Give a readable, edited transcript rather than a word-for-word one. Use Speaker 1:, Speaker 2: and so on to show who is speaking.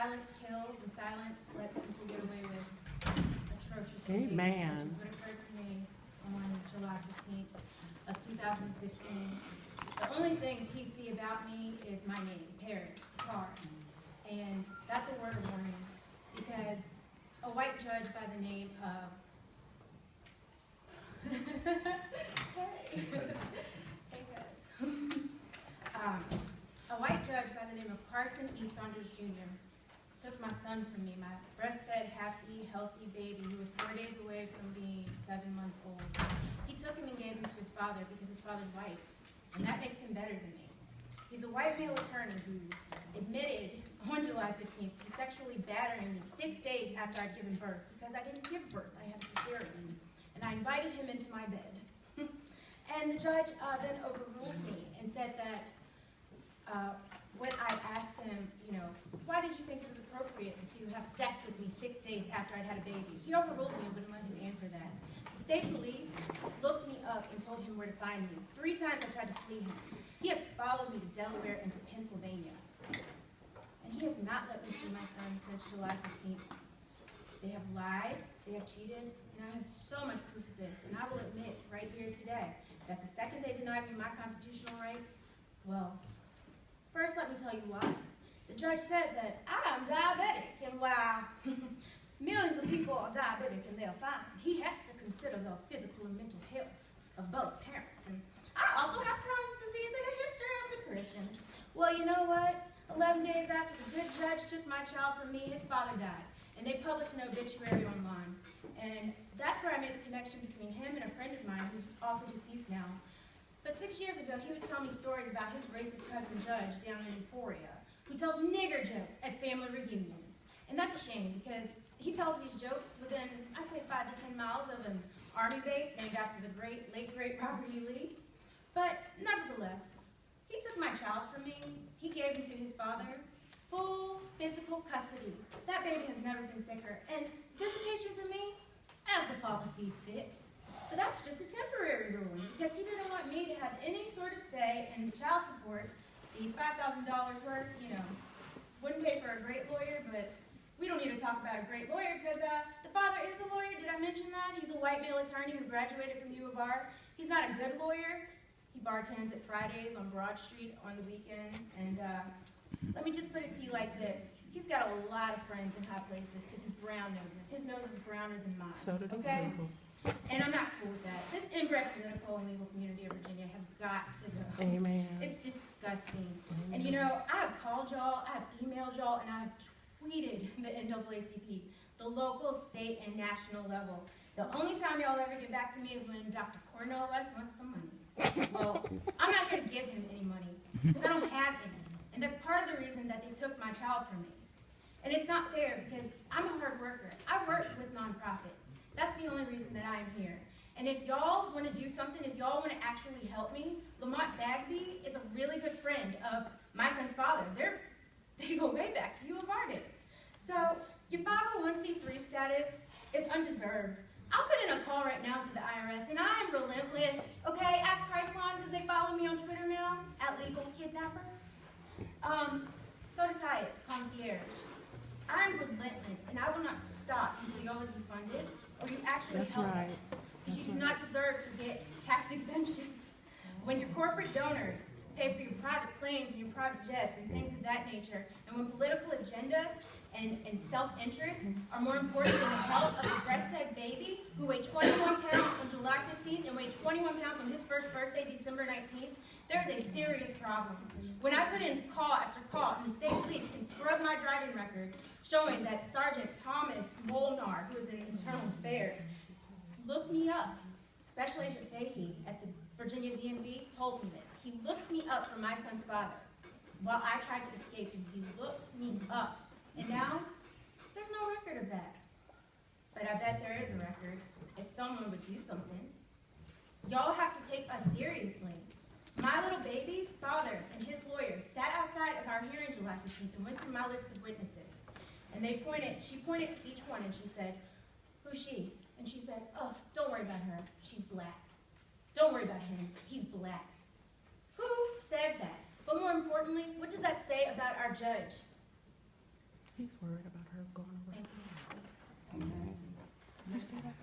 Speaker 1: silence kills and silence lets people get away with atrocious behaviors,
Speaker 2: Amen.
Speaker 1: which is what occurred to me on July 15th of 2015. The only thing PC about me is my name, Paris Carr. And that's a word of warning because a white judge by the name of a white judge by the name of Carson E. Saunders Jr. took my son from me, my breastfed, happy, healthy baby who was 4 days away from being 7 months old. He took him and gave him to his father because his father's white, and that makes him better than me. He's a white male attorney who admitted on July 15th to sexually battering me 6 days after I'd given birth because I didn't give birth, I had a cesarean, and I invited him into my bed. And the judge then overruled me and said that when I asked him, you know, why did you think it was appropriate to have sex with me 6 days after I'd had a baby? He overruled me and wouldn't let him answer that. The state police looked me up and told him where to find me. 3 times I tried to flee him. He has followed me to Delaware and to Pennsylvania. And he has not let me see my son since July 15th. They have lied, they have cheated, and I have so much proof of this. And I will admit right here today that the second they denied me my constitutional rights, well, first let me tell you why. The judge said that I'm diabetic, and while millions of people are diabetic and they're fine, he has to consider the physical and mental health of both parents. And I also have Crohn's disease and a history of depression. Well, you know what? 11 days after the good judge took my child from me, his father died. And they published an obituary online. And that's where I made the connection between him and a friend of mine who's also deceased now. But 6 years ago, he would tell me stories about his racist cousin Judge down in Euphoria, who tells nigger jokes at family reunions. And that's a shame because he tells these jokes within, I'd say, 5 to 10 miles of an army base named after the late great Robert E. Lee. But nevertheless, he took my child from me. He gave him to his father. Full physical custody. That baby has never been sicker. And visitation for me, as the father sees fit. But that's just a temporary ruling because he didn't want me to have any sort of say in the child support. The $5,000 worth, you know, wouldn't pay for a great lawyer, but we don't need to talk about a great lawyer because the father is a lawyer. Did I mention that? He's a white male attorney who graduated from U of R. He's not a good lawyer. He bartends at Fridays on Broad Street on the weekends. And let me just put it to you like this. He's got a lot of friends in high places because he brown noses. His nose is browner than mine.
Speaker 2: So did
Speaker 1: okay? And I'm not cool with that. This inbred political and legal community of Virginia has got to go.
Speaker 2: Amen.
Speaker 1: It's disgusting.
Speaker 2: Amen.
Speaker 1: And you know, I have called y'all, I have emailed y'all, and I have tweeted the NAACP, the local, state, and national level. The only time y'all ever get back to me is when Dr. Cornell West wants some money. Well, I'm not here to give him any money because I don't have any. And that's part of the reason that they took my child from me. And it's not fair because I'm a hard worker. I work with nonprofits. That's the only reason that I'm here. And if y'all want to do something, if y'all want to actually help me, Lamont Bagby is a really good friend of my son's father. They go way back to U of R days. So your 501c3 status is undeserved. I'll put in a call right now to the IRS, and I am relentless. Okay, ask Priceline because they follow me on Twitter now, @LegalKidnapper. So does Hyatt, concierge. I'm relentless, and I will not stop until y'all are defunded or you actually help us. Because you do not deserve to get tax exemption. When your corporate donors pay for your private planes and your private jets and things of that nature, and when political agendas and self-interest are more important than the health of a breastfed baby who weighed 21 pounds on July 15th and weighed 21 pounds on his first birthday, December 19th, there is a serious problem. When I put in call after call, and the state police can scrub my driving record, showing that Sergeant Thomas Molnar, who is in Internal Affairs, looked me up. Special Agent Fahey at the Virginia DMV told me this. He looked me up for my son's father while I tried to escape him. He looked me up. And now, there's no record of that. But I bet there is a record if someone would do something. Y'all have to take us seriously. My little baby's father and his lawyer sat outside of our hearing July 15th and went through my list of witnesses. And she pointed to each one and she said, "Who's she?" And she said, "Oh, don't worry about her. She's black. Don't worry about him. He's black." Who says that? But more importantly, what does that say about our judge?
Speaker 2: He's worried about her going over.
Speaker 1: Thank you.
Speaker 3: Amen.
Speaker 2: You see that?